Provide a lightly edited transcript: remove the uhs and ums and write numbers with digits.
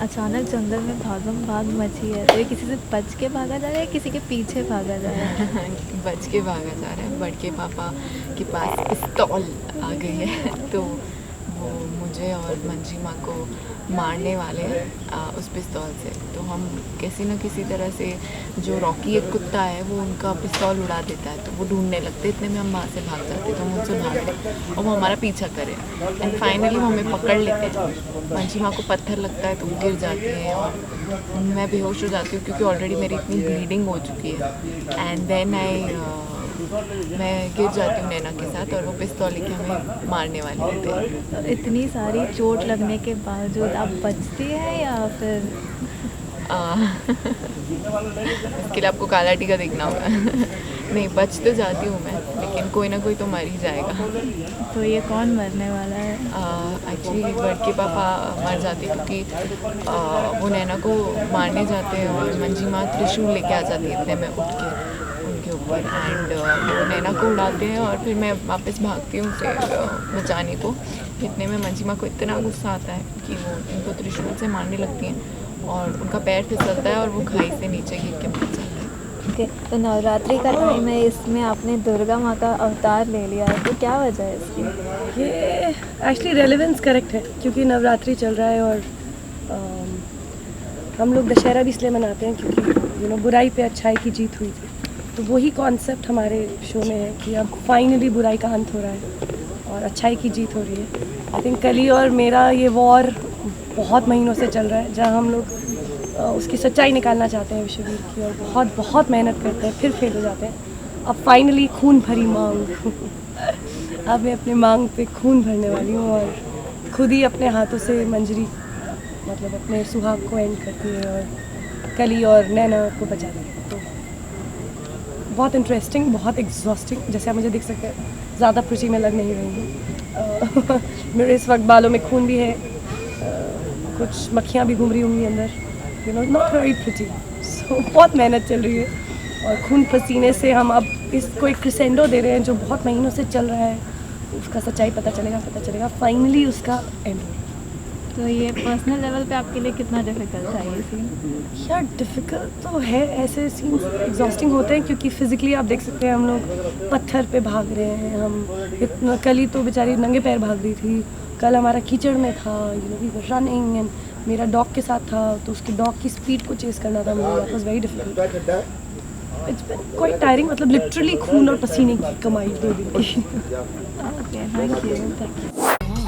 अचानक जंगल में भागम भाग मची है, तो ये किसी से बच के भागा जा रहा है, किसी के पीछे भागा जा रहा है? बच के भागा जा रहा है। बड़के पापा के पास पिस्तौल आ गई है तो वो मुझे और मंजी माँ को मारने वाले हैं उस पिस्तौल से। तो हम किसी न किसी तरह से, जो रॉकी एक कुत्ता है वो उनका पिस्तौल उड़ा देता है, तो वो ढूंढने लगते, इतने में हम वहाँ से भाग जाते, तो हम उनसे भाग गए और वो हमारा पीछा करे एंड फाइनली वो हमें पकड़ लेते हैं। मंजी माँ को पत्थर लगता है तो वो गिर जाती है और मैं बेहोश हो जाती हूँ क्योंकि ऑलरेडी मेरी इतनी ब्लीडिंग हो चुकी है। एंड देन मैं गिर जाती हूँ नैना के साथ और वो पिस्तौल लेके हमें मारने वाले होते हैं। तो इतनी सारी चोट लगने के बावजूद आप बचती हैं या फिर इसके लिए आपको काला टीका देखना होगा। नहीं, बच तो जाती हूँ मैं, लेकिन कोई ना कोई तो मर ही जाएगा। तो ये कौन मरने वाला है? एक्चुअली बड़के पापा मर जाते क्योंकि वो नैना को मारने जाते हैं और मंजी माँ त्रिशूल लेके आ जाती है इतने में उठ के उनके ऊपर एंड वो नैना को उड़ाते हैं और फिर मैं वापस भागती हूँ उसे बचाने को। इतने में मंजी माँ को इतना गुस्सा आता है कि वो उनको त्रिशूल से मारने लगती हैं और उनका पैर फिसलता है और वो खाई से नीचे गिर के मर जाता है। ओके, तो नवरात्रि का टाइम है, इसमें आपने दुर्गा माँ का अवतार ले लिया है, तो क्या वजह है इसकी? ये एक्चुअली रेलेवेंस करेक्ट है क्योंकि नवरात्रि चल रहा है और हम लोग दशहरा भी इसलिए मनाते हैं क्योंकि बुराई पे अच्छाई की जीत हुई थी। तो वही कॉन्सेप्ट हमारे शो में है कि अब फाइनली बुराई का अंत हो रहा है और अच्छाई की जीत हो रही है। आई थिंक कली और मेरा ये वॉर बहुत महीनों से चल रहा है, जहाँ हम लोग उसकी सच्चाई निकालना चाहते हैं विश्ववीर की और बहुत बहुत मेहनत करते हैं, फिर फेल हो जाते हैं। अब फाइनली खून भरी मांग अब मैं अपने मांग पे खून भरने वाली हूँ और खुद ही अपने हाथों से मंजरी मतलब अपने सुहाग को एंड करती है और कली और नैना को बचाती है। तो बहुत इंटरेस्टिंग, बहुत एग्जॉस्टिंग, जैसे आप मुझे देख सकते हैं ज़्यादा खुशी में लग नहीं रही हूँ। मेरे इस वक्त बालों में खून भी है, कुछ मक्खियाँ भी घूम रही होंगी अंदर, नॉट वेरी प्रिटी। सो बहुत मेहनत चल रही है और खून पसीने से हम अब इसको एक क्रिसेंडो दे रहे हैं जो बहुत महीनों से चल रहा है। उसका सच्चाई पता चलेगा फाइनली उसका एंड। तो ये पर्सनल लेवल पे आपके लिए कितना डिफ़िकल्ट था ये सीन? यार डिफ़िकल्ट तो है, ऐसे सीन्स एग्जॉस्टिंग होते हैं क्योंकि फिज़िकली आप देख सकते हैं हम लोग पत्थर पे भाग रहे हैं। हम इतना, कल ही तो बेचारी नंगे पैर भाग रही थी, कल हमारा कीचड़ में था, वी वर रनिंग एंड मेरा डॉग के साथ था तो उसके डॉग की स्पीड को चेस करना था मुझे, that was very difficult. It's been quite tiring, मतलब लिटरली खून और पसीने की कमाई 2 दिन की। Okay, thank you.